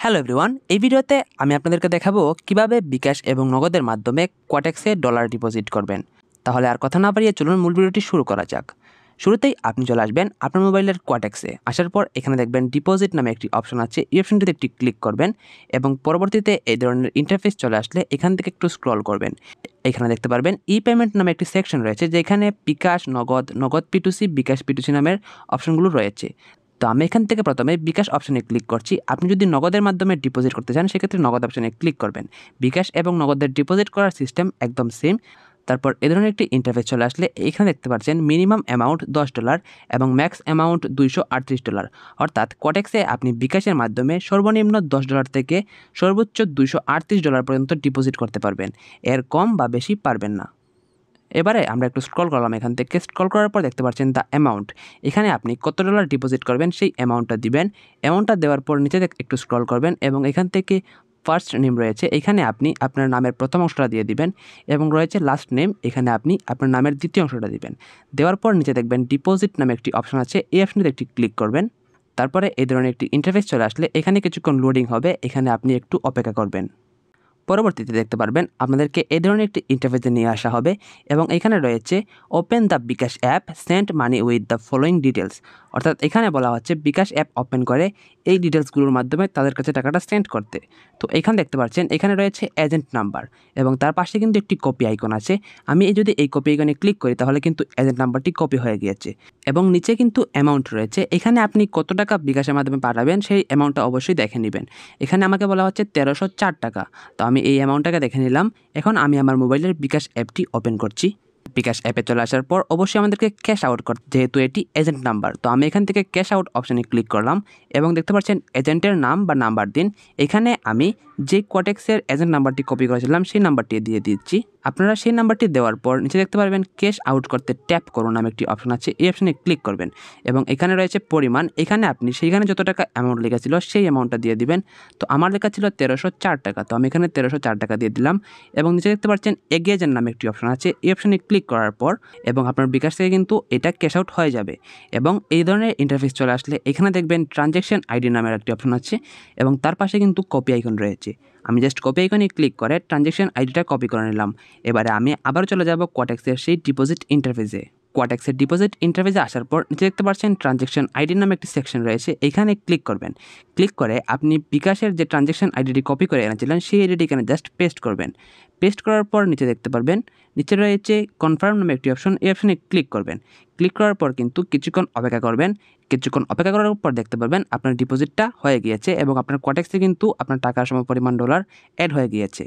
Hello everyone, এই ভিডিওতে আমি আপনাদেরকে দেখাবো কিভাবে বিকাশ এবং নগদের মাধ্যমে কোয়াটেক্সে ডলার ডিপোজিট করবেন। তাহলে আর কথা না বাড়িয়ে চলুন মূল ভিডিওটি শুরু করা যাক। শুরুতেই আপনি চলে আসবেন আপনার মোবাইলের কোয়াটেক্সে। আসার পর এখানে দেখবেন ডিপোজিট নামে একটি অপশন আছে, এই অপশনটিতে একটি ক্লিক করবেন এবং পরবর্তীতে এই ধরনের ইন্টারফেস চলে আসলে এখান থেকে একটু স্ক্রল করবেন। এখানে দেখতে পারবেন ই পেমেন্ট নামে একটি সেকশন রয়েছে, যেখানে বিকাশ, নগদ P2C, বিকাশ P2C নামের অপশনগুলো রয়েছে। তো আমি এখান থেকে প্রথমে বিকাশ অপশনে ক্লিক করছি। আপনি যদি নগদের মাধ্যমে ডিপোজিট করতে চান সেক্ষেত্রে নগদ অপশনে ক্লিক করবেন। বিকাশ এবং নগদের ডিপোজিট করার সিস্টেম একদম সেম। তারপর এ ধরনের একটি ইন্টারফেস চলে আসলে এখানে দেখতে পাচ্ছেন মিনিমাম অ্যামাউন্ট $10 এবং ম্যাক্স অ্যামাউন্ট $238। অর্থাৎ কোয়াটেক্সে আপনি বিকাশের মাধ্যমে সর্বনিম্ন $10 থেকে সর্বোচ্চ $238 পর্যন্ত ডিপোজিট করতে পারবেন। এর কম বা বেশি পারবেন না। এবারে আমরা একটু স্ক্রল করলাম, এখান থেকে স্ক্রল করার পর দেখতে পাচ্ছেন দ্য অ্যামাউন্ট। এখানে আপনি কত ডলার ডিপোজিট করবেন সেই অ্যামাউন্টটা দিবেন। অ্যামাউন্টটা দেওয়ার পর নিচে একটু স্ক্রল করবেন এবং এখান থেকে ফার্স্ট নেম রয়েছে, এখানে আপনি আপনার নামের প্রথম অংশটা দিয়ে দিবেন এবং রয়েছে লাস্ট নেম, এখানে আপনি আপনার নামের দ্বিতীয় অংশটা দিবেন। দেওয়ার পর নিচে দেখবেন ডিপোজিট নামে একটি অপশন আছে, এই অপশনটিতে একটি ক্লিক করবেন। তারপরে এই ধরনের একটি ইন্টারফেস চলে আসলে এখানে কিছুক্ষণ লোডিং হবে, এখানে আপনি একটু অপেক্ষা করবেন। পরবর্তীতে দেখতে পারবেন আপনাদেরকে এই ধরনের একটি ইন্টারফেসে নিয়ে আসা হবে এবং এখানে রয়েছে open the bKash app, send money with the following details. অর্থাৎ এখানে বলা হচ্ছে বিকাশ অ্যাপ ওপেন করে এই ডিটেলসগুলোর মাধ্যমে তাদের কাছে টাকাটা সেন্ড করতে। তো এখানে দেখতে পাচ্ছেন এখানে রয়েছে এজেন্ট নাম্বার এবং তার পাশে কিন্তু একটি কপি আইকন আছে। আমি যদি এই কপি আইকনে ক্লিক করি তাহলে কিন্তু এজেন্ট নাম্বারটি কপি হয়ে গিয়েছে এবং নিচে কিন্তু অ্যামাউন্ট রয়েছে। এখানে আপনি কত টাকা বিকাশের মাধ্যমে পাঠাবেন সেই অ্যামাউন্টটা অবশ্যই দেখে নেবেন। এখানে আমাকে বলা হচ্ছে 1304 টাকা। তো আমি এই অ্যামাউন্টটাকে দেখে নিলাম। এখন আমি আমার মোবাইলের বিকাশ অ্যাপটি ওপেন করছি। বিকাশ অ্যাপে চলে আসার পর অবশ্যই আমাদেরকে ক্যাশ আউট করতে, যেহেতু এটি এজেন্ট নাম্বার। তো আমি এখান থেকে ক্যাশ আউট অপশানে ক্লিক করলাম এবং দেখতে পাচ্ছেন এজেন্টের নাম বা নাম্বার দিন। এখানে আমি যে কোয়াটেক্সের এজেন্ট নাম্বারটি কপি করেছিলাম সেই নাম্বারটি দিয়ে দিচ্ছি। আপনারা সেই নাম্বারটি দেওয়ার পর নিচে দেখতে পারবেন ক্যাশ আউট করতে ট্যাপ করুন নামে একটি অপশন আছে, এই অপশনে ক্লিক করবেন এবং এখানে রয়েছে পরিমাণ। এখানে আপনি সেইখানে যত টাকা অ্যামাউন্ট লেখা ছিল সেই অ্যামাউন্টটা দিয়ে দিবেন। তো আমার লেখা ছিল 1304 টাকা, তো আমি এখানে 1304 টাকা দিয়ে দিলাম এবং নিচে দেখতে পাচ্ছেন এগেজের নামে একটি অপশন আছে, এই অপশনে ক্লিক করার পর এবং আপনার বিকাশ থেকে কিন্তু এটা ক্যাশ আউট হয়ে যাবে। এবং এই ধরনের ইন্টারফেস চলে আসলে এখানে দেখবেন ট্রানজ্যাকশন আইডি নামের একটি অপশন আছে এবং তার পাশে কিন্তু কপি আইকন রয়েছে। আমি জাস্ট কপি আইকনে ক্লিক করে ট্রানজ্যাকশন আইডিটা কপি করে নিলাম। এবারে আমি আবার চলে যাব কোয়াটেক্সের সেই ডিপোজিট ইন্টারফেসে। কোয়াটেক্সের ডিপোজিট ইন্টারফেসে আসার পর নিচে দেখতে পাচ্ছেন ট্রানজ্যাকশন আইডি নামে একটি সেকশন রয়েছে, এখানে ক্লিক করবেন। ক্লিক করে আপনি বিকাশের যে ট্রানজ্যাকশন আইডিটি কপি করে এনেছিলেন সেই আইডিটি এখানে জাস্ট পেস্ট করবেন। পেস্ট করার পর নিচে দেখতে পারবেন নিচে রয়েছে কনফার্ম নামে একটি অপশন, এই অপশনে ক্লিক করবেন। ক্লিক করার পর কিন্তু কিছুক্ষণ অপেক্ষা করবেন। কিছুক্ষণ অপেক্ষা করার পর দেখতে পারবেন আপনার ডিপোজিটটা হয়ে গিয়েছে এবং আপনার কোয়াটেক্সে কিন্তু আপনার টাকার সমপরিমাণ ডলার অ্যাড হয়ে গিয়েছে।